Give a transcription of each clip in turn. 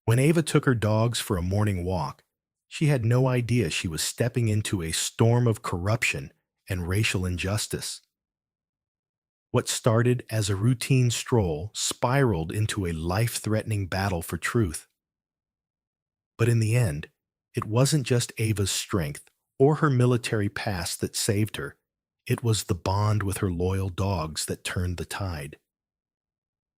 When Ava took her dogs for a morning walk, she had no idea she was stepping into a storm of corruption and racial injustice. What started as a routine stroll spiraled into a life-threatening battle for truth. But in the end, it wasn't just Ava's strength or her military past that saved her. It was the bond with her loyal dogs that turned the tide.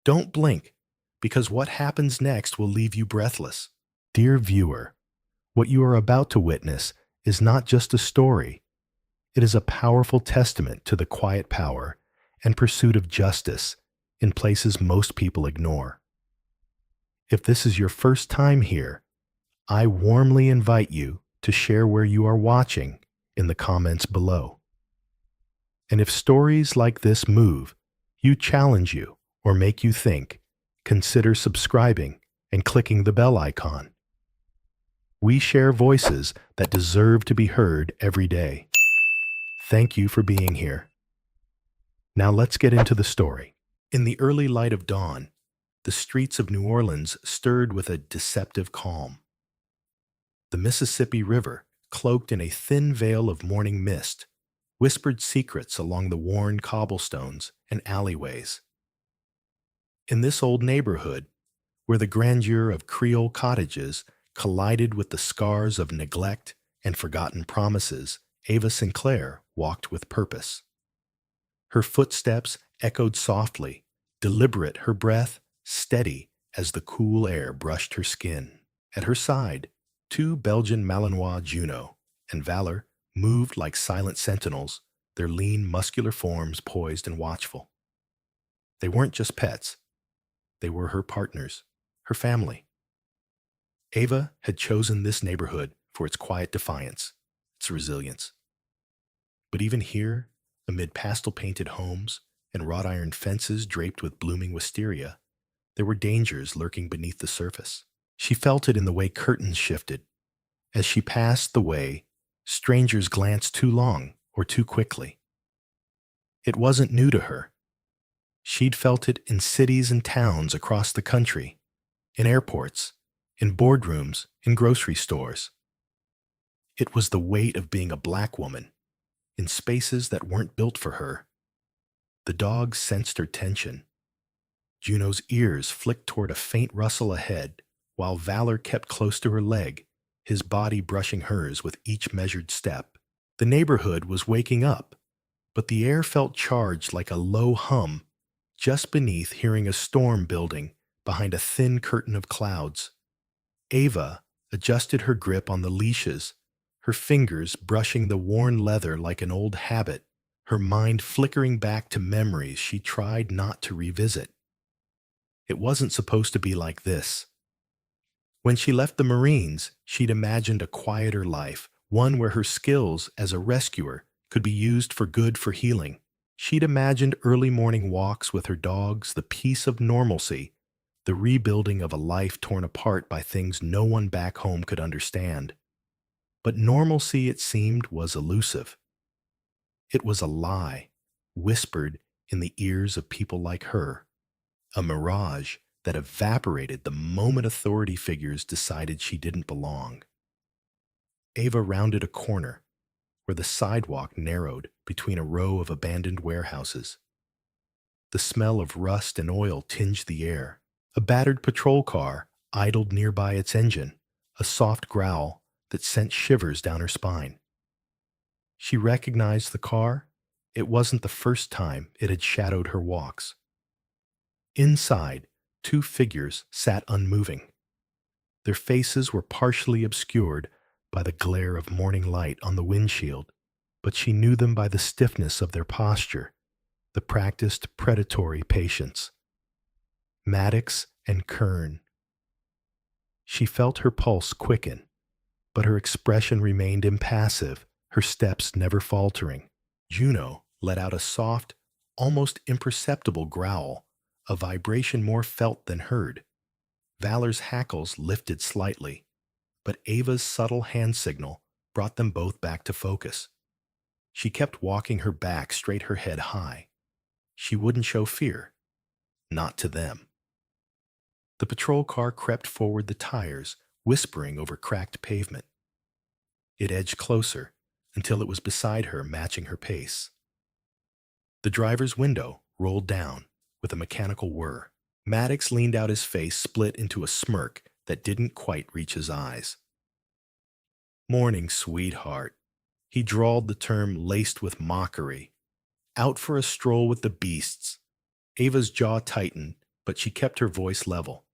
Don't blink, because what happens next will leave you breathless. Dear viewer, what you are about to witness is not just a story. It is a powerful testament to the quiet power and pursuit of justice in places most people ignore. If this is your first time here, I warmly invite you to share where you are watching in the comments below. And if stories like this move you, challenge you, or make you think, consider subscribing and clicking the bell icon. We share voices that deserve to be heard every day. Thank you for being here. Now let's get into the story. In the early light of dawn, the streets of New Orleans stirred with a deceptive calm. The Mississippi River, cloaked in a thin veil of morning mist, whispered secrets along the worn cobblestones and alleyways. In this old neighborhood, where the grandeur of Creole cottages collided with the scars of neglect and forgotten promises, Ava Sinclair walked with purpose. Her footsteps echoed softly, deliberate, her breath steady as the cool air brushed her skin. At her side, two Belgian Malinois, Juno and Valor, moved like silent sentinels, their lean, muscular forms poised and watchful. They weren't just pets. They were her partners, her family. Ava had chosen this neighborhood for its quiet defiance, its resilience. But even here, amid pastel-painted homes and wrought-iron fences draped with blooming wisteria, there were dangers lurking beneath the surface. She felt it in the way curtains shifted. As she passed the way, strangers glanced too long or too quickly. It wasn't new to her. She'd felt it in cities and towns across the country, in airports, in boardrooms, in grocery stores. It was the weight of being a black woman, in spaces that weren't built for her. The dog sensed her tension. Juno's ears flicked toward a faint rustle ahead, while Valor kept close to her leg, his body brushing hers with each measured step. The neighborhood was waking up, but the air felt charged like a low hum just beneath hearing a storm building behind a thin curtain of clouds. Ava adjusted her grip on the leashes, her fingers brushing the worn leather like an old habit, her mind flickering back to memories she tried not to revisit. It wasn't supposed to be like this. When she left the Marines, she'd imagined a quieter life, one where her skills as a rescuer could be used for good, for healing. She'd imagined early morning walks with her dogs, the peace of normalcy, the rebuilding of a life torn apart by things no one back home could understand. But normalcy, it seemed, was elusive. It was a lie, whispered in the ears of people like her, a mirage that evaporated the moment authority figures decided she didn't belong. Ava rounded a corner, where the sidewalk narrowed between a row of abandoned warehouses. The smell of rust and oil tinged the air. A battered patrol car idled nearby its engine, a soft growl that sent shivers down her spine. She recognized the car. It wasn't the first time it had shadowed her walks. Inside, two figures sat unmoving. Their faces were partially obscured by the glare of morning light on the windshield, but she knew them by the stiffness of their posture, the practiced predatory patience. Maddox and Kern. She felt her pulse quicken, but her expression remained impassive, her steps never faltering. Juno let out a soft, almost imperceptible growl, a vibration more felt than heard. Valor's hackles lifted slightly, but Ava's subtle hand signal brought them both back to focus. She kept walking her back straight, her head high. She wouldn't show fear. Not to them. The patrol car crept forward the tires, whispering over cracked pavement. It edged closer until it was beside her, matching her pace. The driver's window rolled down with a mechanical whir. Maddox leaned out, his face split into a smirk that didn't quite reach his eyes. "Morning, sweetheart." He drawled the term laced with mockery. "Out for a stroll with the beasts." Ava's jaw tightened, but she kept her voice level.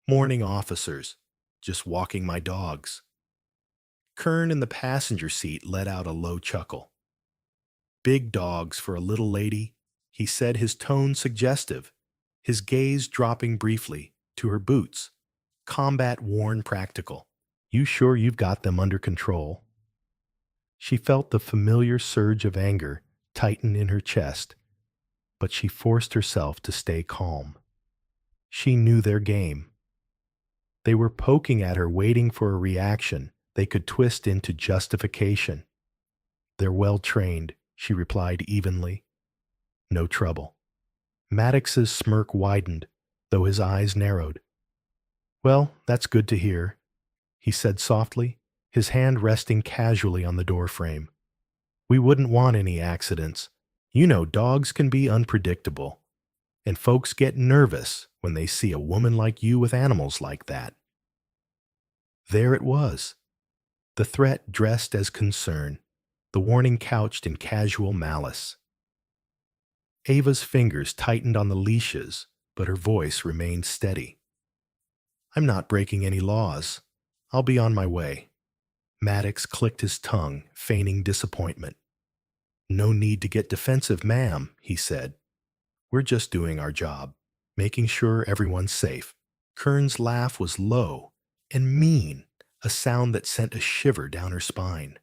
"Morning, officers. Just walking my dogs." Kern in the passenger seat let out a low chuckle. "Big dogs for a little lady," he said, his tone suggestive, his gaze dropping briefly to her boots, combat-worn practical. "You sure you've got them under control?" She felt the familiar surge of anger tighten in her chest, but she forced herself to stay calm. She knew their game. They were poking at her, waiting for a reaction they could twist into justification. "They're well trained," she replied evenly. "No trouble." Maddox's smirk widened, though his eyes narrowed. "Well, that's good to hear," he said softly, his hand resting casually on the doorframe. "We wouldn't want any accidents. You know, dogs can be unpredictable, and folks get nervous when they see a woman like you with animals like that." There it was, the threat dressed as concern, the warning couched in casual malice. Ava's fingers tightened on the leashes, but her voice remained steady. "I'm not breaking any laws. I'll be on my way." Maddox clicked his tongue, feigning disappointment. "No need to get defensive, ma'am," he said. "We're just doing our job, making sure everyone's safe." Kern's laugh was low and mean, a sound that sent a shiver down her spine.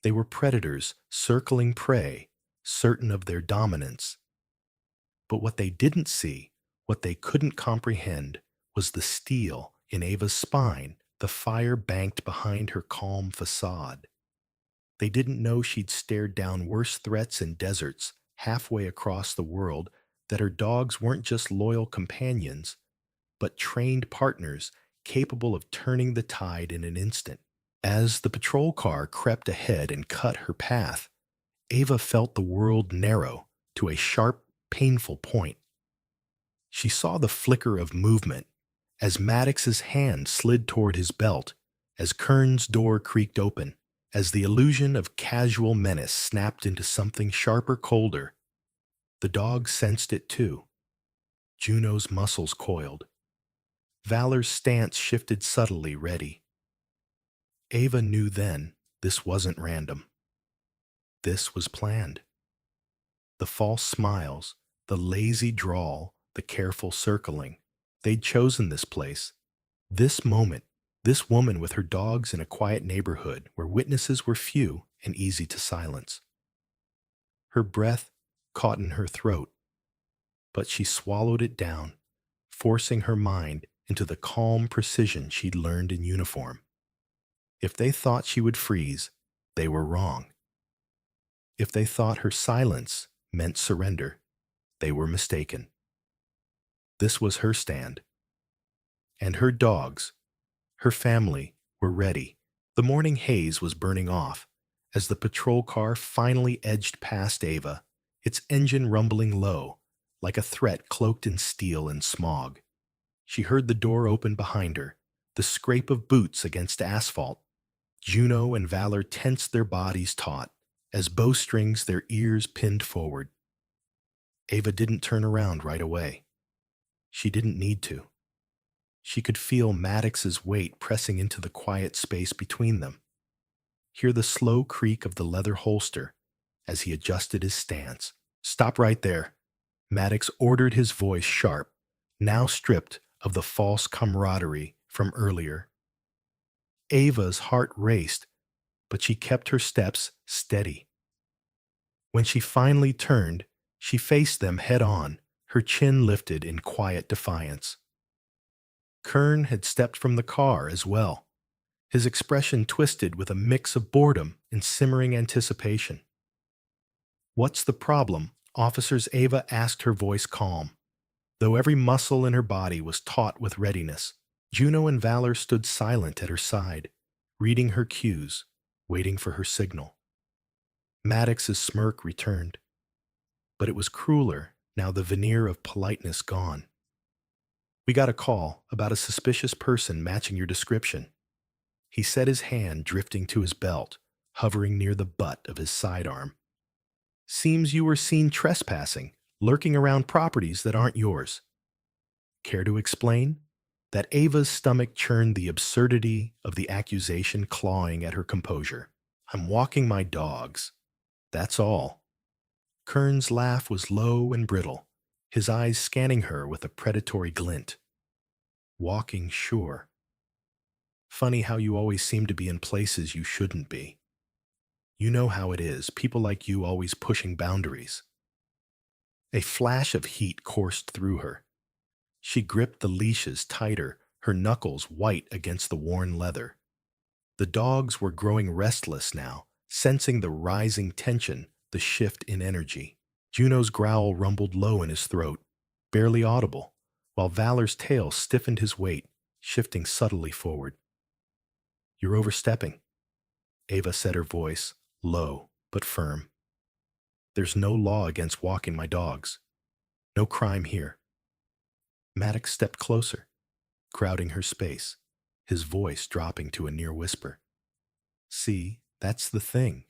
They were predators circling prey, certain of their dominance. But what they didn't see, what they couldn't comprehend, was the steel in Ava's spine, the fire banked behind her calm facade. They didn't know she'd stared down worse threats in deserts halfway across the world, that her dogs weren't just loyal companions, but trained partners capable of turning the tide in an instant. As the patrol car crept ahead and cut her path, Ava felt the world narrow to a sharp, painful point. She saw the flicker of movement as Maddox's hand slid toward his belt, as Kern's door creaked open, as the illusion of casual menace snapped into something sharper, colder. The dog sensed it too. Juno's muscles coiled. Valor's stance shifted subtly, ready. Ava knew then this wasn't random. This was planned. The false smiles, the lazy drawl, the careful circling. They'd chosen this place, this moment, this woman with her dogs in a quiet neighborhood where witnesses were few and easy to silence. Her breath caught in her throat, but she swallowed it down, forcing her mind into the calm precision she'd learned in uniform. If they thought she would freeze, they were wrong. If they thought her silence meant surrender, they were mistaken. This was her stand. And her dogs, her family, were ready. The morning haze was burning off as the patrol car finally edged past Ava, its engine rumbling low, like a threat cloaked in steel and smog. She heard the door open behind her, the scrape of boots against asphalt. Juno and Valor tensed their bodies taut, as bowstrings their ears pinned forward. Ava didn't turn around right away. She didn't need to. She could feel Maddox's weight pressing into the quiet space between them, hear the slow creak of the leather holster as he adjusted his stance. "Stop right there," Maddox ordered, his voice sharp, now stripped of the false camaraderie from earlier. Ava's heart raced, but she kept her steps steady. When she finally turned, she faced them head on, her chin lifted in quiet defiance. Kern had stepped from the car as well, his expression twisted with a mix of boredom and simmering anticipation. "What's the problem?" Officers Ava asked, her voice calm. Though every muscle in her body was taut with readiness, Juno and Valor stood silent at her side, reading her cues, waiting for her signal. Maddox's smirk returned, but it was crueler now, the veneer of politeness gone. "We got a call about a suspicious person matching your description." He set his hand drifting to his belt, hovering near the butt of his sidearm. "Seems you were seen trespassing, lurking around properties that aren't yours." Care to explain? That Ava's stomach churned, the absurdity of the accusation clawing at her composure. "I'm walking my dogs. That's all." Kern's laugh was low and brittle, his eyes scanning her with a predatory glint. "Walking, sure. Funny how you always seem to be in places you shouldn't be. You know how it is, people like you always pushing boundaries." A flash of heat coursed through her. She gripped the leashes tighter, her knuckles white against the worn leather. The dogs were growing restless now, sensing the rising tension, the shift in energy. Juno's growl rumbled low in his throat, barely audible, while Valor's tail stiffened his weight, shifting subtly forward. "You're overstepping," Ava said, her voice low but firm. "There's no law against walking my dogs. No crime here." Maddox stepped closer, crowding her space, his voice dropping to a near whisper. "See, that's the thing.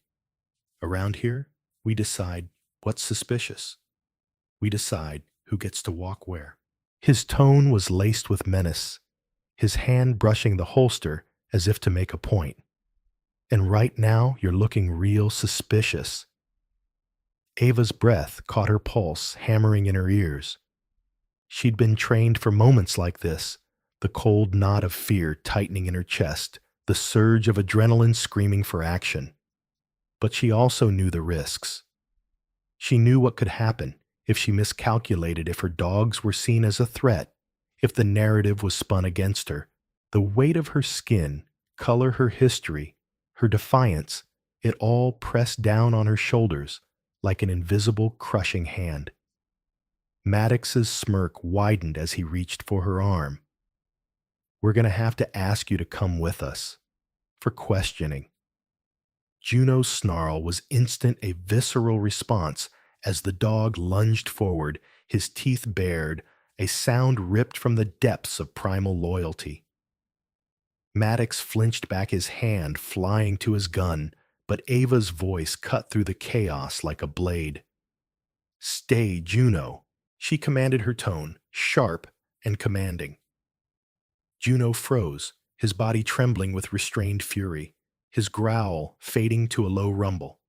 Around here, we decide what's suspicious. We decide who gets to walk where." His tone was laced with menace, his hand brushing the holster as if to make a point. "And right now, you're looking real suspicious." Ava's breath caught her pulse hammering in her ears. She'd been trained for moments like this, the cold knot of fear tightening in her chest, the surge of adrenaline screaming for action. But she also knew the risks. She knew what could happen if she miscalculated, if her dogs were seen as a threat, if the narrative was spun against her. The weight of her skin, color, her history, her defiance, it all pressed down on her shoulders like an invisible crushing hand. Maddox's smirk widened as he reached for her arm. "We're going to have to ask you to come with us. For questioning." Juno's snarl was instant, a visceral response as the dog lunged forward, his teeth bared, a sound ripped from the depths of primal loyalty. Maddox flinched back, his hand flying to his gun, but Ava's voice cut through the chaos like a blade. "Stay, Juno," she commanded, her tone sharp and commanding. Juno froze, his body trembling with restrained fury, his growl fading to a low rumble.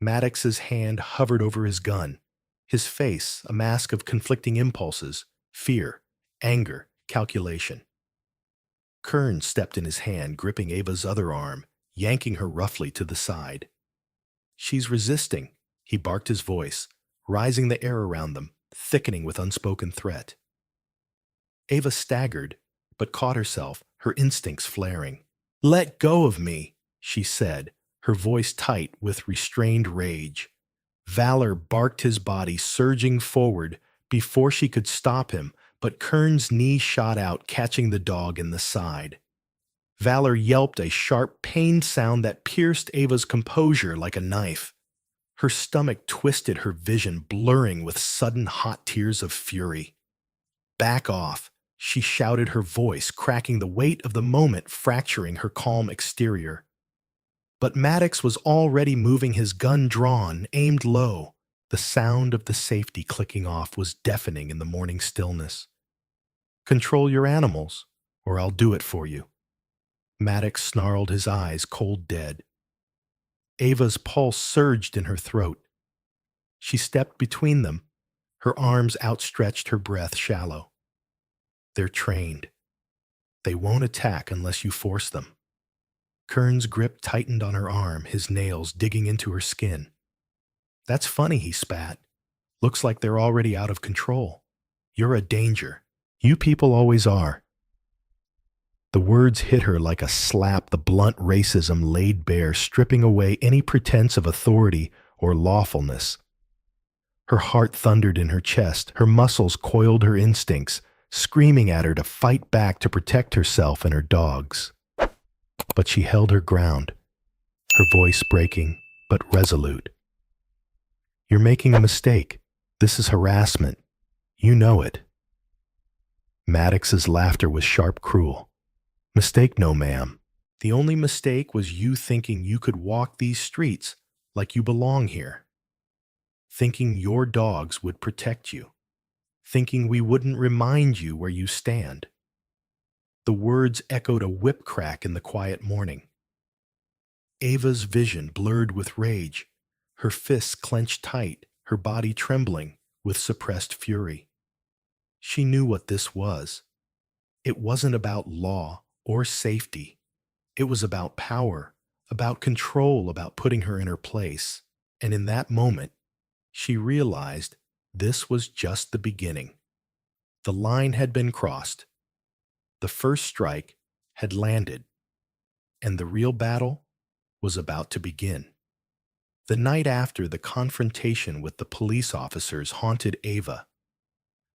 Maddox's hand hovered over his gun, his face a mask of conflicting impulses, fear, anger, calculation. Kern stepped in his hand, gripping Ava's other arm, yanking her roughly to the side. "She's resisting," he barked, his voice rising, the air around them thickening with unspoken threat. Ava staggered, but caught herself, her instincts flaring. "Let go of me," she said, her voice tight with restrained rage. Valor barked, his body surging forward before she could stop him, but Kern's knee shot out, catching the dog in the side. Valor yelped, a sharp, pained sound that pierced Ava's composure like a knife. Her stomach twisted, her vision blurring with sudden hot tears of fury. "Back off," she shouted, her voice cracking, the weight of the moment fracturing her calm exterior. But Maddox was already moving, his gun drawn, aimed low. The sound of the safety clicking off was deafening in the morning stillness. "Control your animals, or I'll do it for you." Maddox snarled, his eyes cold dead. Ava's pulse surged in her throat. She stepped between them, her arms outstretched, her breath shallow. "They're trained. They won't attack unless you force them." Kern's grip tightened on her arm, his nails digging into her skin. "That's funny," he spat. "Looks like they're already out of control. You're a danger. You people always are." The words hit her like a slap, the blunt racism laid bare, stripping away any pretense of authority or lawfulness. Her heart thundered in her chest, her muscles coiled her instincts, screaming at her to fight back to protect herself and her dogs. But she held her ground, her voice breaking, but resolute. "You're making a mistake. This is harassment. You know it." Maddox's laughter was sharp, cruel. "Mistake no, ma'am. The only mistake was you thinking you could walk these streets like you belong here. Thinking your dogs would protect you. Thinking we wouldn't remind you where you stand." The words echoed a whip crack in the quiet morning. Ava's vision blurred with rage, her fists clenched tight, her body trembling with suppressed fury. She knew what this was. It wasn't about law or safety. It was about power, about control, about putting her in her place. And in that moment, she realized this was just the beginning. The line had been crossed. The first strike had landed, and the real battle was about to begin. The night after the confrontation with the police officers haunted Ava.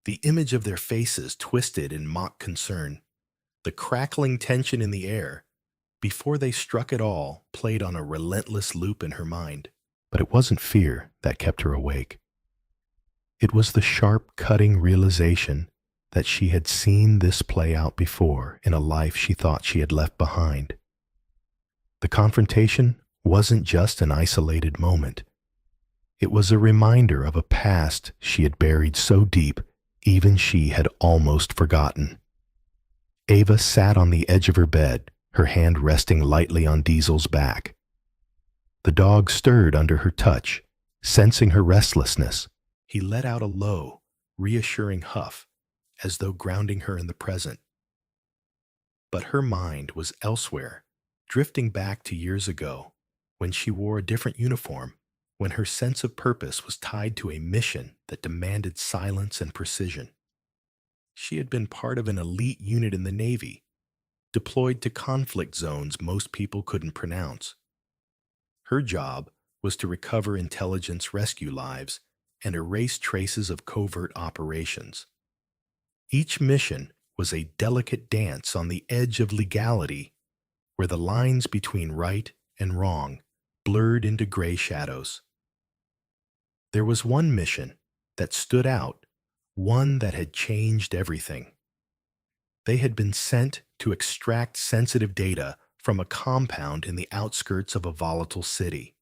The image of their faces twisted in mock concern, the crackling tension in the air, before they struck it all, played on a relentless loop in her mind. But it wasn't fear that kept her awake. It was the sharp, cutting realization that she had seen this play out before in a life she thought she had left behind. The confrontation wasn't just an isolated moment. It was a reminder of a past she had buried so deep even she had almost forgotten. Ava sat on the edge of her bed, her hand resting lightly on Diesel's back. The dog stirred under her touch, sensing her restlessness. He let out a low, reassuring huff, as though grounding her in the present. But her mind was elsewhere, drifting back to years ago, when she wore a different uniform, when her sense of purpose was tied to a mission that demanded silence and precision. She had been part of an elite unit in the Navy, deployed to conflict zones most people couldn't pronounce. Her job was to recover intelligence rescue lives and erase traces of covert operations. Each mission was a delicate dance on the edge of legality, where the lines between right and wrong blurred into gray shadows. There was one mission that stood out, one that had changed everything. They had been sent to extract sensitive data from a compound in the outskirts of a volatile city.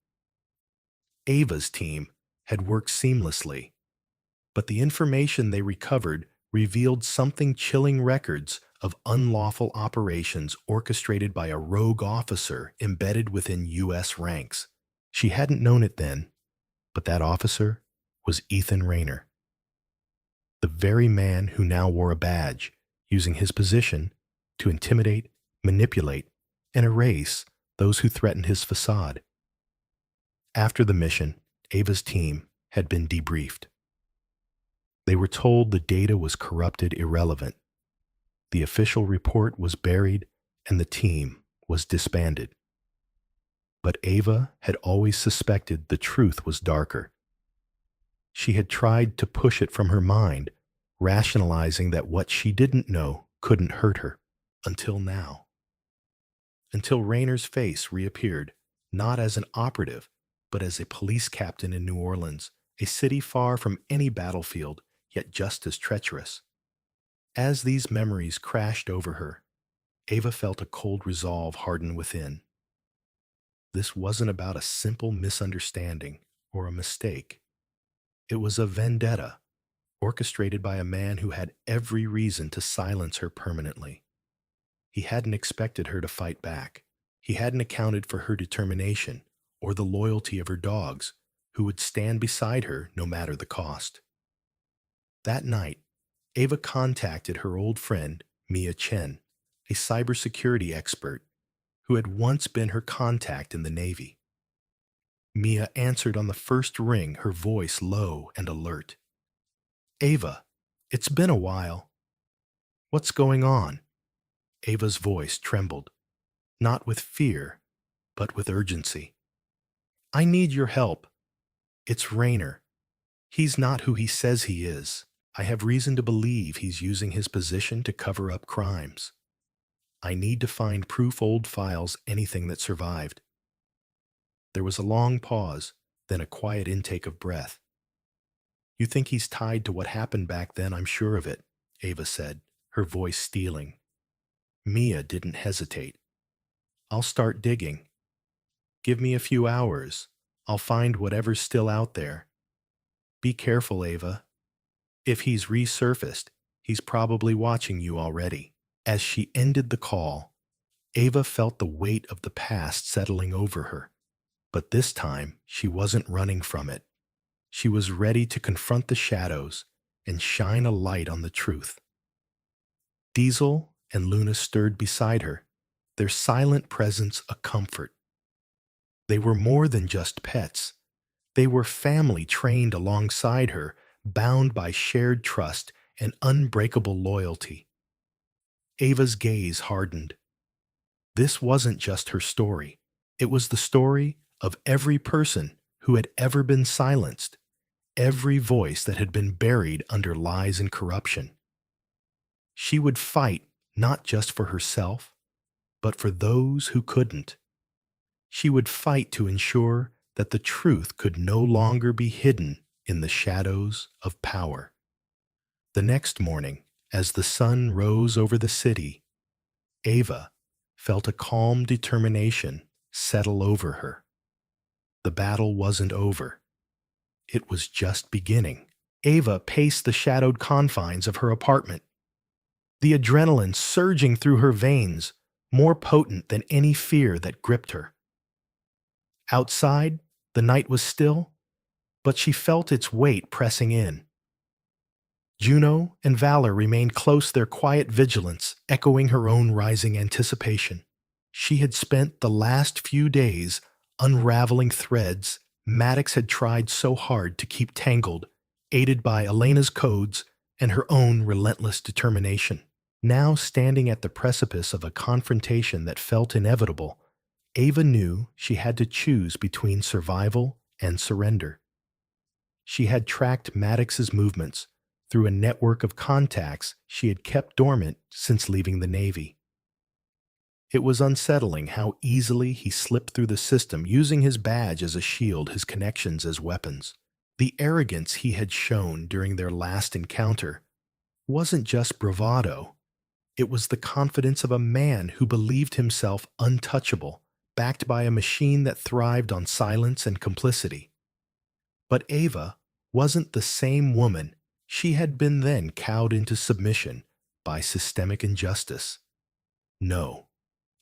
Ava's team had worked seamlessly, but the information they recovered revealed something chilling: records of unlawful operations orchestrated by a rogue officer embedded within U.S. ranks. She hadn't known it then, but that officer was Ethan Rayner, the very man who now wore a badge, using his position to intimidate, manipulate, and erase those who threatened his facade. After the mission, Ava's team had been debriefed. They were told the data was corrupted, irrelevant. The official report was buried, and the team was disbanded. But Ava had always suspected the truth was darker. She had tried to push it from her mind, rationalizing that what she didn't know couldn't hurt her, until now. Until Rayner's face reappeared, not as an operative, but as a police captain in New Orleans, a city far from any battlefield, yet just as treacherous. As these memories crashed over her, Ava felt a cold resolve harden within. This wasn't about a simple misunderstanding or a mistake. It was a vendetta, orchestrated by a man who had every reason to silence her permanently. He hadn't expected her to fight back. He hadn't accounted for her determination or the loyalty of her dogs, who would stand beside her no matter the cost. That night, Ava contacted her old friend, Mia Chen, a cybersecurity expert who had once been her contact in the Navy. Mia answered on the first ring, her voice low and alert. "Ava, it's been a while. What's going on?" Ava's voice trembled, not with fear, but with urgency. "I need your help. It's Rayner. He's not who he says he is. I have reason to believe he's using his position to cover up crimes. I need to find proof old files, anything that survived. There was a long pause, then a quiet intake of breath. You think he's tied to what happened back then, I'm sure of it, Ava said, her voice steeling. Mia didn't hesitate. I'll start digging. Give me a few hours. I'll find whatever's still out there. Be careful, Ava. If he's resurfaced, he's probably watching you already. As she ended the call, Ava felt the weight of the past settling over her. But this time, she wasn't running from it. She was ready to confront the shadows and shine a light on the truth. Diesel and Luna stirred beside her, their silent presence a comfort. They were more than just pets. They were family trained alongside her, bound by shared trust and unbreakable loyalty. Ava's gaze hardened. This wasn't just her story. It was the story of every person who had ever been silenced, every voice that had been buried under lies and corruption. She would fight not just for herself, but for those who couldn't. She would fight to ensure that the truth could no longer be hidden in the shadows of power. The next morning, as the sun rose over the city, Ava felt a calm determination settle over her. The battle wasn't over. It was just beginning. Ava paced the shadowed confines of her apartment, the adrenaline surging through her veins, more potent than any fear that gripped her. Outside, the night was still, but she felt its weight pressing in. Juno and Valor remained close, their quiet vigilance echoing her own rising anticipation. She had spent the last few days unraveling threads Maddox had tried so hard to keep tangled, aided by Elena's codes and her own relentless determination. Now standing at the precipice of a confrontation that felt inevitable, Ava knew she had to choose between survival and surrender. She had tracked Maddox's movements through a network of contacts she had kept dormant since leaving the Navy. It was unsettling how easily he slipped through the system, using his badge as a shield, his connections as weapons. The arrogance he had shown during their last encounter wasn't just bravado. It was the confidence of a man who believed himself untouchable, backed by a machine that thrived on silence and complicity. But Ava wasn't the same woman she had been then, cowed into submission by systemic injustice. No,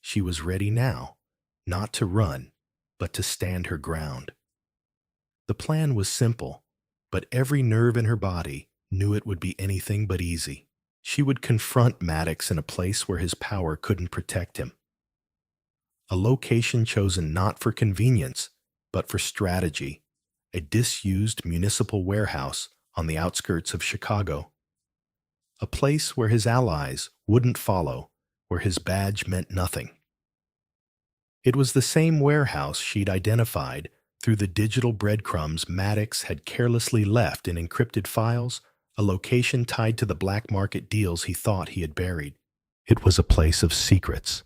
she was ready now, not to run, but to stand her ground. The plan was simple, but every nerve in her body knew it would be anything but easy. She would confront Maddox in a place where his power couldn't protect him. A location chosen not for convenience, but for strategy, a disused municipal warehouse on the outskirts of Chicago. A place where his allies wouldn't follow, where his badge meant nothing. It was the same warehouse she'd identified through the digital breadcrumbs Maddox had carelessly left in encrypted files, a location tied to the black market deals he thought he had buried. It was a place of secrets,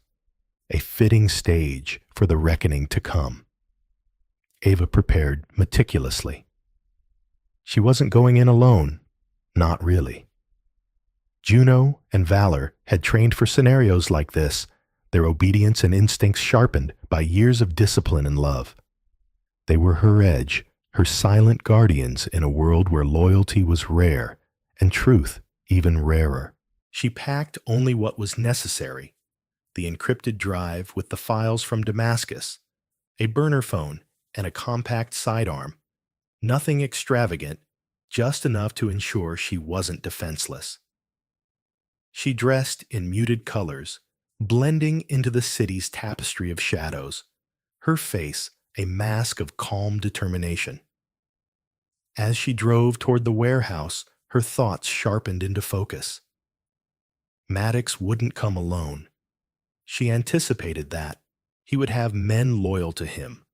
a fitting stage for the reckoning to come. Ava prepared meticulously. She wasn't going in alone, not really. Juno and Valor had trained for scenarios like this, their obedience and instincts sharpened by years of discipline and love. They were her edge, her silent guardians in a world where loyalty was rare and truth even rarer. She packed only what was necessary: the encrypted drive with the files from Damascus, a burner phone, and a compact sidearm. Nothing extravagant, just enough to ensure she wasn't defenseless. She dressed in muted colors, blending into the city's tapestry of shadows, her face a mask of calm determination. As she drove toward the warehouse, her thoughts sharpened into focus. Maddox wouldn't come alone. She anticipated that. He would have men loyal to him,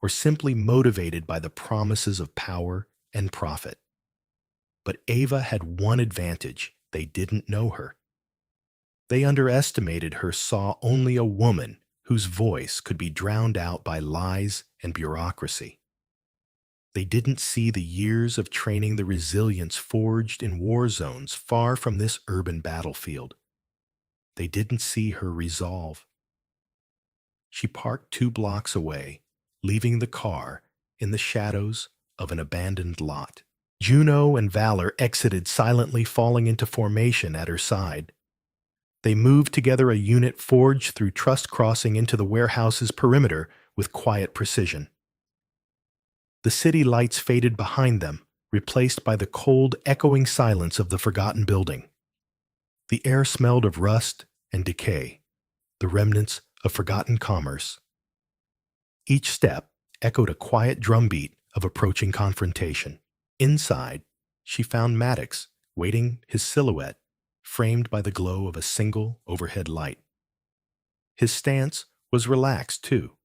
or simply motivated by the promises of power and profit. But Ava had one advantage: they didn't know her. They underestimated her, saw only a woman whose voice could be drowned out by lies and bureaucracy. They didn't see the years of training, the resilience forged in war zones far from this urban battlefield. They didn't see her resolve. She parked 2 blocks away, leaving the car in the shadows of an abandoned lot. Juno and Valor exited silently, falling into formation at her side. They moved together, a unit forged through trust, crossing into the warehouse's perimeter with quiet precision. The city lights faded behind them, replaced by the cold, echoing silence of the forgotten building. The air smelled of rust and decay, the remnants of forgotten commerce. Each step echoed a quiet drumbeat of approaching confrontation. Inside, she found Maddox, waiting, his silhouette framed by the glow of a single overhead light. His stance was relaxed, too.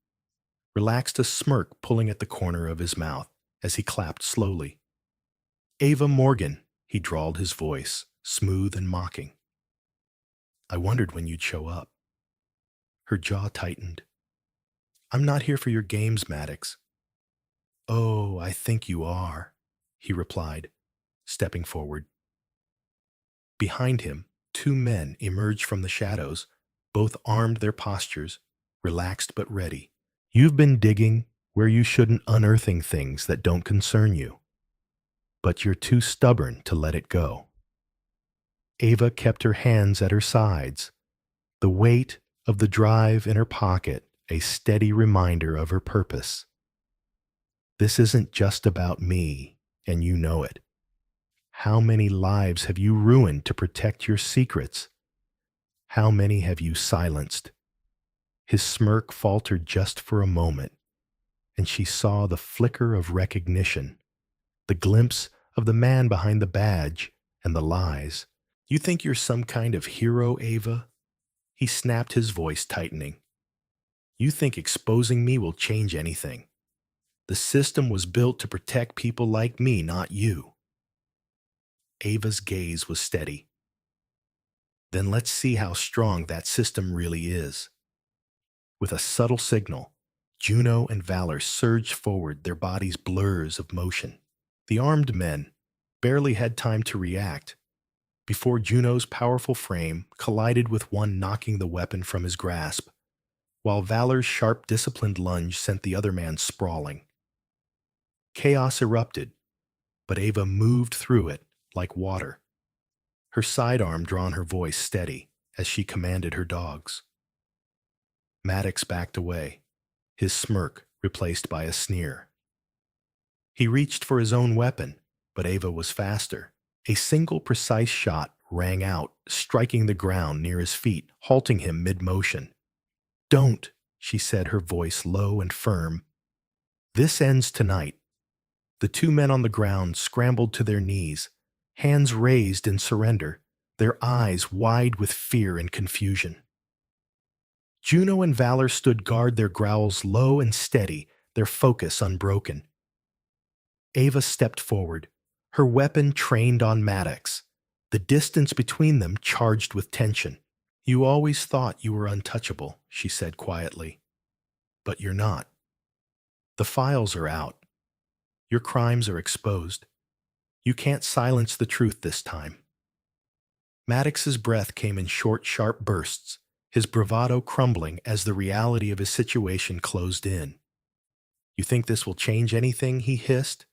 Relaxed, a smirk pulling at the corner of his mouth as he clapped slowly. "Ava Morgan," he drawled, his voice smooth and mocking. "I wondered when you'd show up." Her jaw tightened. "I'm not here for your games, Maddox." "Oh, I think you are," he replied, stepping forward. Behind him, 2 men emerged from the shadows, both armed, their postures relaxed but ready. "You've been digging where you shouldn't, unearthing things that don't concern you. But you're too stubborn to let it go." Ava kept her hands at her sides, the weight of the drive in her pocket a steady reminder of her purpose. "This isn't just about me, and you know it. How many lives have you ruined to protect your secrets? How many have you silenced?" His smirk faltered just for a moment, and she saw the flicker of recognition, the glimpse of the man behind the badge and the lies. "You think you're some kind of hero, Ava?" He snapped, his voice tightening. "You think exposing me will change anything? The system was built to protect people like me, not you." Ava's gaze was steady. "Then let's see how strong that system really is." With a subtle signal, Juno and Valor surged forward, their bodies blurs of motion. The armed men barely had time to react before Juno's powerful frame collided with one, knocking the weapon from his grasp, while Valor's sharp, disciplined lunge sent the other man sprawling. Chaos erupted, but Ava moved through it like water, her sidearm drawn, her voice steady as she commanded her dogs. Maddox backed away, his smirk replaced by a sneer. He reached for his own weapon, but Ava was faster. A single precise shot rang out, striking the ground near his feet, halting him mid-motion. "Don't," she said, her voice low and firm. "This ends tonight." The 2 men on the ground scrambled to their knees, hands raised in surrender, their eyes wide with fear and confusion. Juno and Valor stood guard, their growls low and steady, their focus unbroken. Ava stepped forward, her weapon trained on Maddox, the distance between them charged with tension. "You always thought you were untouchable," she said quietly. "But you're not. The files are out. Your crimes are exposed. You can't silence the truth this time." Maddox's breath came in short, sharp bursts, his bravado crumbling as the reality of his situation closed in. "You think this will change anything?" he hissed.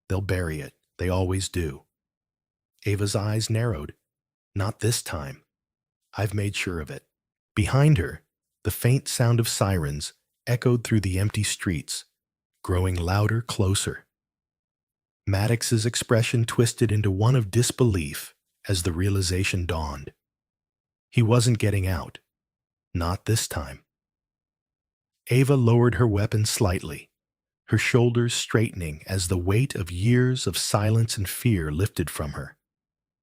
"They'll bury it. They always do." Ava's eyes narrowed. "Not this time. I've made sure of it." Behind her, the faint sound of sirens echoed through the empty streets, growing louder, closer. Maddox's expression twisted into one of disbelief as the realization dawned. He wasn't getting out. Not this time. Ava lowered her weapon slightly, her shoulders straightening as the weight of years of silence and fear lifted from her.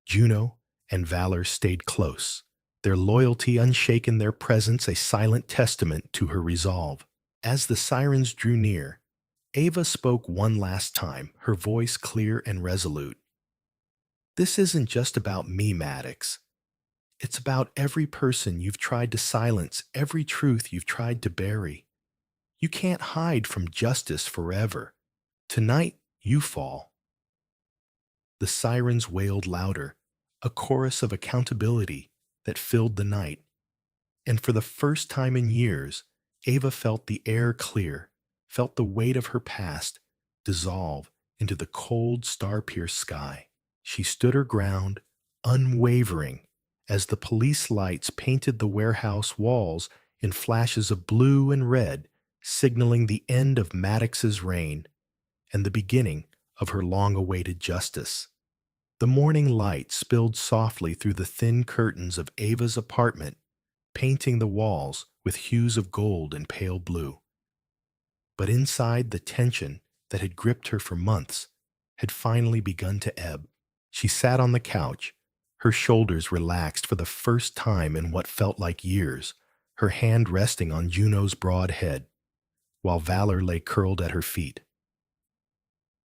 Juno and Valor stayed close, their loyalty unshaken, their presence a silent testament to her resolve. As the sirens drew near, Ava spoke one last time, her voice clear and resolute. This isn't just about me, Maddox. It's about every person you've tried to silence, every truth you've tried to bury. You can't hide from justice forever. Tonight, you fall. The sirens wailed louder, a chorus of accountability that filled the night. And for the first time in years, Ava felt the air clear, felt the weight of her past dissolve into the cold, star-pierced sky. She stood her ground, unwavering, as the police lights painted the warehouse walls in flashes of blue and red, signaling the end of Maddox's reign and the beginning of her long-awaited justice. The morning light spilled softly through the thin curtains of Ava's apartment, painting the walls with hues of gold and pale blue. But inside, the tension that had gripped her for months had finally begun to ebb. She sat on the couch, her shoulders relaxed for the first time in what felt like years, her hand resting on Juno's broad head, while Valor lay curled at her feet.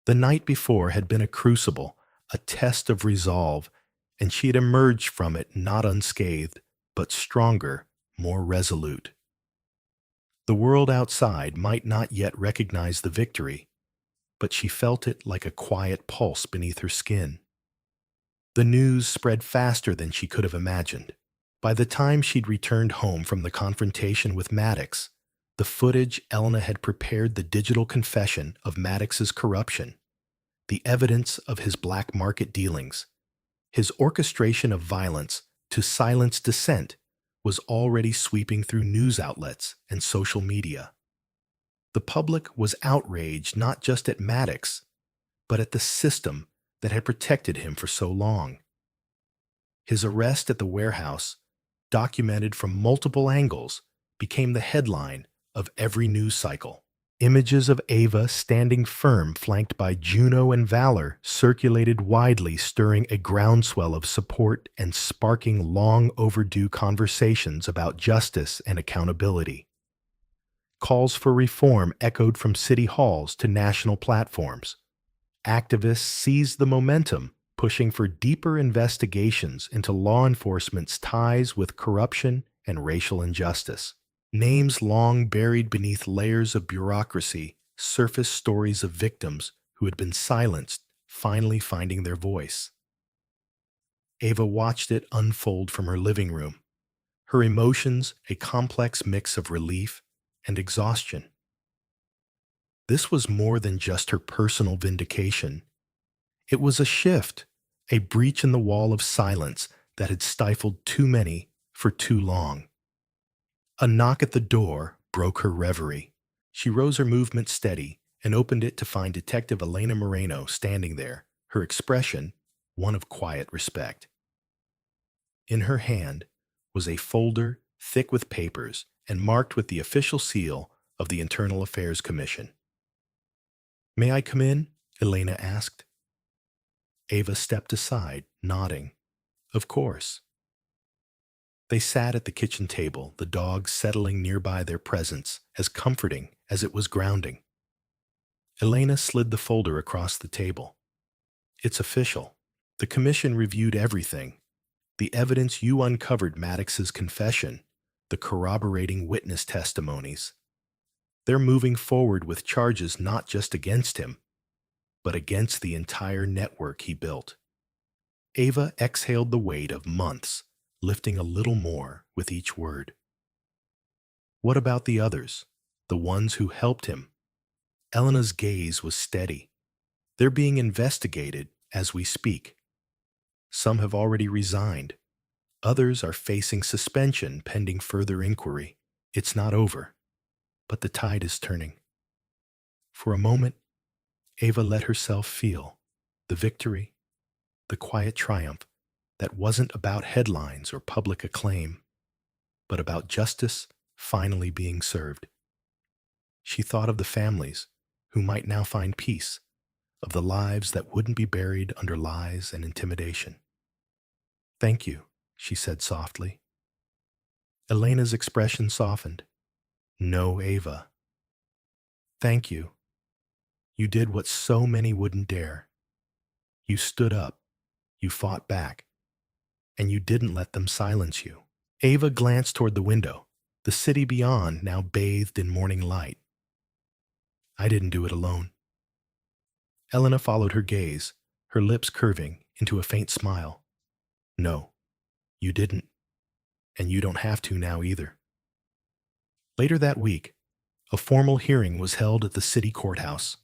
The night before had been a crucible, a test of resolve, and she had emerged from it not unscathed, but stronger, more resolute. The world outside might not yet recognize the victory, but she felt it like a quiet pulse beneath her skin. The news spread faster than she could have imagined. By the time she'd returned home from the confrontation with Maddox, the footage Elena had prepared the digital confession of Maddox's corruption, the evidence of his black market dealings, his orchestration of violence to silence dissent was already sweeping through news outlets and social media. The public was outraged not just at Maddox, but at the system that had protected him for so long. His arrest at the warehouse, documented from multiple angles, became the headline of every news cycle. Images of Ava standing firm, flanked by Juno and Valor, circulated widely, stirring a groundswell of support and sparking long overdue conversations about justice and accountability. Calls for reform echoed from city halls to national platforms. Activists seized the momentum, pushing for deeper investigations into law enforcement's ties with corruption and racial injustice. Names long buried beneath layers of bureaucracy surfaced stories of victims who had been silenced, finally finding their voice. Ava watched it unfold from her living room, her emotions a complex mix of relief and exhaustion. This was more than just her personal vindication. It was a shift, a breach in the wall of silence that had stifled too many for too long. A knock at the door broke her reverie. She rose, her movement steady, and opened it to find Detective Elena Moreno standing there, her expression one of quiet respect. In her hand was a folder thick with papers and marked with the official seal of the Internal Affairs Commission. "May I come in?" Elena asked. Ava stepped aside, nodding. "Of course." They sat at the kitchen table, the dogs settling nearby, their presence as comforting as it was grounding. Elena slid the folder across the table. "It's official. The commission reviewed everything. The evidence you uncovered, Maddox's confession, the corroborating witness testimonies. They're moving forward with charges not just against him, but against the entire network he built." Ava exhaled the weight of months, lifting a little more with each word. "What about the others, the ones who helped him?" Elena's gaze was steady. "They're being investigated as we speak. Some have already resigned. Others are facing suspension pending further inquiry. It's not over, but the tide is turning." For a moment, Ava let herself feel the victory, the quiet triumph that wasn't about headlines or public acclaim, but about justice finally being served. She thought of the families who might now find peace, of the lives that wouldn't be buried under lies and intimidation. "Thank you," she said softly. Elena's expression softened. "No, Ava. Thank you. You did what so many wouldn't dare. You stood up. You fought back, and you didn't let them silence you. Ava glanced toward the window, the city beyond now bathed in morning light. I didn't do it alone. Elena followed her gaze, her lips curving into a faint smile. No, you didn't, and you don't have to now either. Later that week, a formal hearing was held at the city courthouse.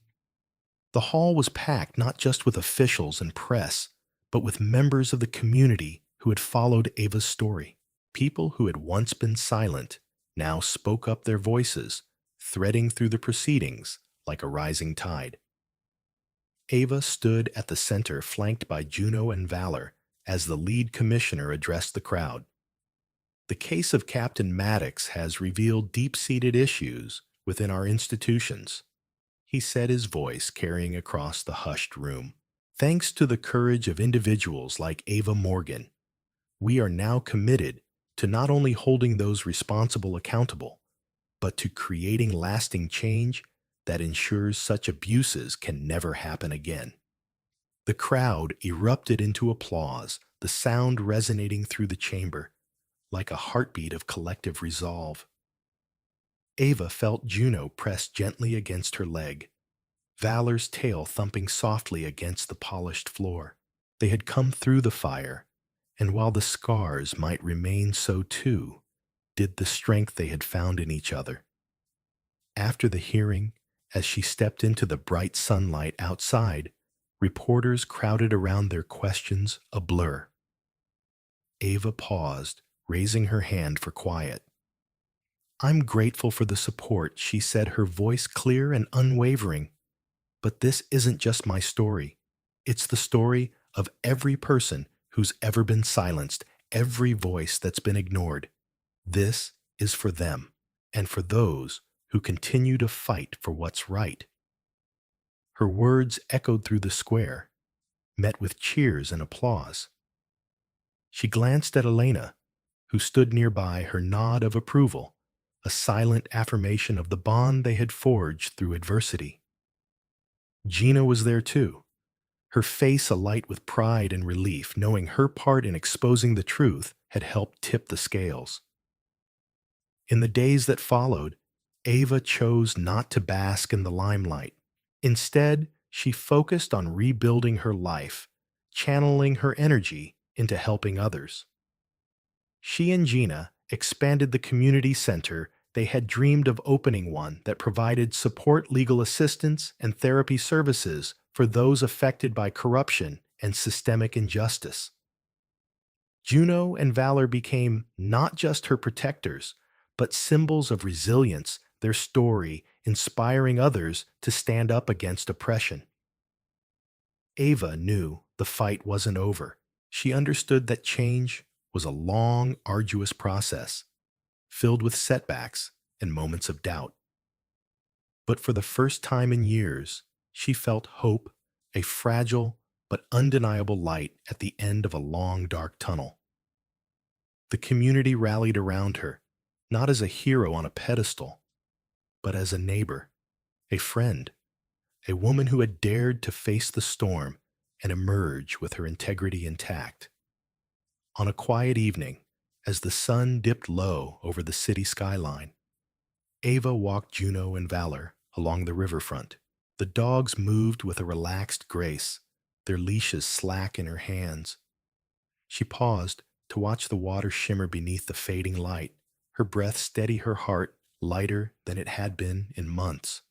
The hall was packed not just with officials and press, but with members of the community who had followed Ava's story. People who had once been silent now spoke up their voices, threading through the proceedings like a rising tide. Ava stood at the center, flanked by Juno and Valor, as the lead commissioner addressed the crowd. The case of Captain Maddox has revealed deep-seated issues within our institutions, he said, his voice carrying across the hushed room. Thanks to the courage of individuals like Ava Morgan, we are now committed to not only holding those responsible accountable, but to creating lasting change that ensures such abuses can never happen again. The crowd erupted into applause, the sound resonating through the chamber like a heartbeat of collective resolve. Ava felt Juno press gently against her leg, Valor's tail thumping softly against the polished floor. They had come through the fire, and while the scars might remain, so too did the strength they had found in each other. After the hearing, as she stepped into the bright sunlight outside, reporters crowded around, their questions a blur. Ava paused, raising her hand for quiet. I'm grateful for the support, she said, her voice clear and unwavering. But this isn't just my story. It's the story of every person who's ever been silenced, every voice that's been ignored. This is for them, and for those who continue to fight for what's right. Her words echoed through the square, met with cheers and applause. She glanced at Elena, who stood nearby, her nod of approval, a silent affirmation of the bond they had forged through adversity. Gina was there too, her face alight with pride and relief, knowing her part in exposing the truth had helped tip the scales. In the days that followed, Ava chose not to bask in the limelight. Instead, she focused on rebuilding her life, channeling her energy into helping others. She and Gina expanded the community center they had dreamed of opening, one that provided support, legal assistance, and therapy services for those affected by corruption and systemic injustice. Juno and Valor became not just her protectors, but symbols of resilience, their story inspiring others to stand up against oppression. Ava knew the fight wasn't over. She understood that change was a long, arduous process, filled with setbacks and moments of doubt. But for the first time in years, she felt hope, a fragile but undeniable light at the end of a long, dark tunnel. The community rallied around her, not as a hero on a pedestal, but as a neighbor, a friend, a woman who had dared to face the storm and emerge with her integrity intact. On a quiet evening, as the sun dipped low over the city skyline, Ava walked Juno and Valor along the riverfront. The dogs moved with a relaxed grace, their leashes slack in her hands. She paused to watch the water shimmer beneath the fading light, her breath steady, her heart lighter than it had been in months.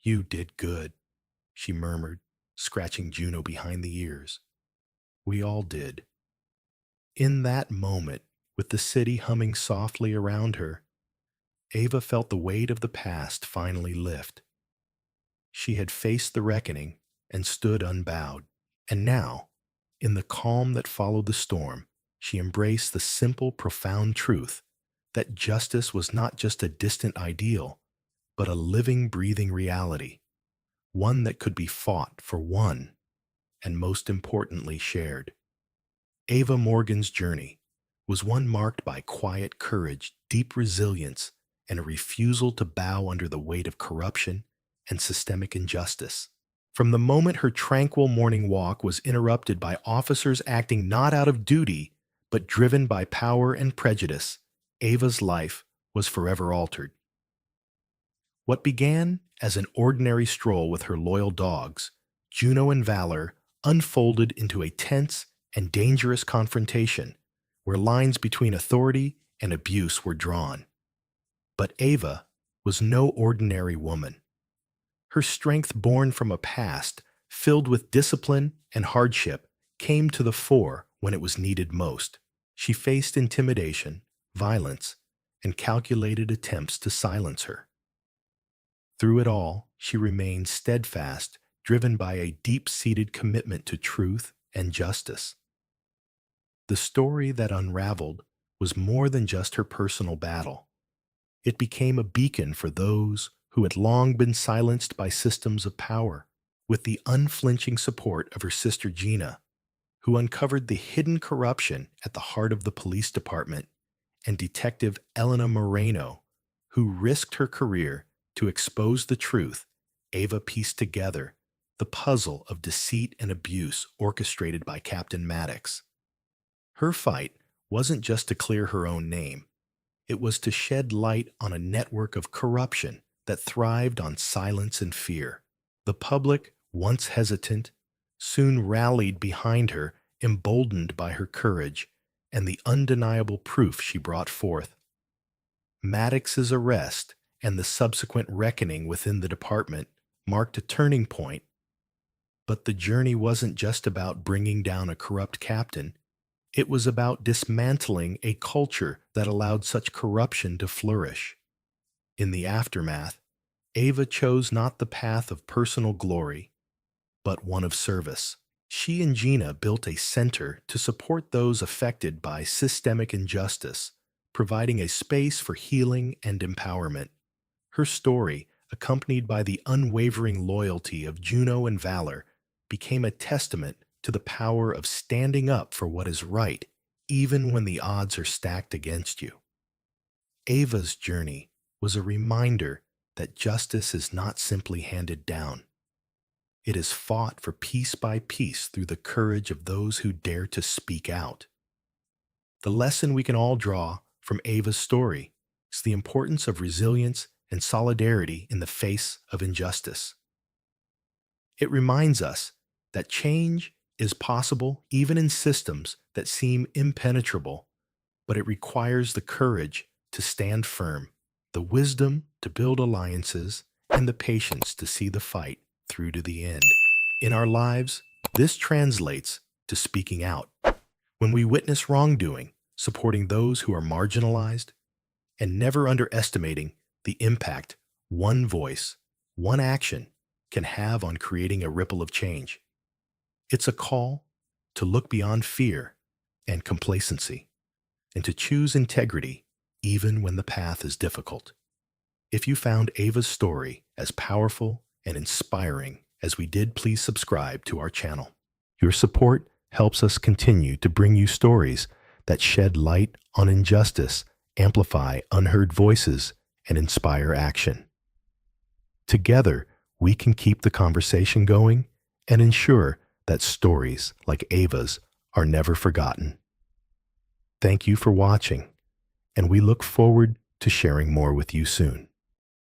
You did good, she murmured, scratching Juno behind the ears. We all did. In that moment, with the city humming softly around her, Ava felt the weight of the past finally lift. She had faced the reckoning and stood unbowed. And now, in the calm that followed the storm, she embraced the simple, profound truth that justice was not just a distant ideal, but a living, breathing reality, one that could be fought for, won, and most importantly, shared. Ava Morgan's journey was one marked by quiet courage, deep resilience, and a refusal to bow under the weight of corruption and systemic injustice. From the moment her tranquil morning walk was interrupted by officers acting not out of duty, but driven by power and prejudice, Ava's life was forever altered. What began as an ordinary stroll with her loyal dogs, Juno and Valor, unfolded into a tense and dangerous confrontation where lines between authority and abuse were drawn. But Ava was no ordinary woman. Her strength, born from a past filled with discipline and hardship, came to the fore when it was needed most. She faced intimidation, violence, and calculated attempts to silence her. Through it all, she remained steadfast, driven by a deep-seated commitment to truth and justice. The story that unraveled was more than just her personal battle. It became a beacon for those who had long been silenced by systems of power. With the unflinching support of her sister Gina, who uncovered the hidden corruption at the heart of the police department, and Detective Elena Moreno, who risked her career to expose the truth, Ava pieced together the puzzle of deceit and abuse orchestrated by Captain Maddox. Her fight wasn't just to clear her own name. It was to shed light on a network of corruption that thrived on silence and fear. The public, once hesitant, soon rallied behind her, emboldened by her courage and the undeniable proof she brought forth. Maddox's arrest and the subsequent reckoning within the department marked a turning point. But the journey wasn't just about bringing down a corrupt captain. It was about dismantling a culture that allowed such corruption to flourish. In the aftermath, Ava chose not the path of personal glory, but one of service. She and Gina built a center to support those affected by systemic injustice, providing a space for healing and empowerment. Her story, accompanied by the unwavering loyalty of Juno and Valor, became a testament to the power of standing up for what is right, even when the odds are stacked against you. Ava's journey was a reminder that justice is not simply handed down. It is fought for piece by piece through the courage of those who dare to speak out. The lesson we can all draw from Ava's story is the importance of resilience and solidarity in the face of injustice. It reminds us that change is possible even in systems that seem impenetrable, but it requires the courage to stand firm, the wisdom to build alliances, and the patience to see the fight through to the end. In our lives, this translates to speaking out. When we witness wrongdoing, supporting those who are marginalized, and never underestimating the impact one voice, one action can have on creating a ripple of change. It's a call to look beyond fear and complacency and to choose integrity even when the path is difficult. If you found Ava's story as powerful and inspiring as we did, please subscribe to our channel. Your support helps us continue to bring you stories that shed light on injustice, amplify unheard voices, and inspire action. Together, we can keep the conversation going and ensure that stories like Ava's are never forgotten. Thank you for watching, and we look forward to sharing more with you soon.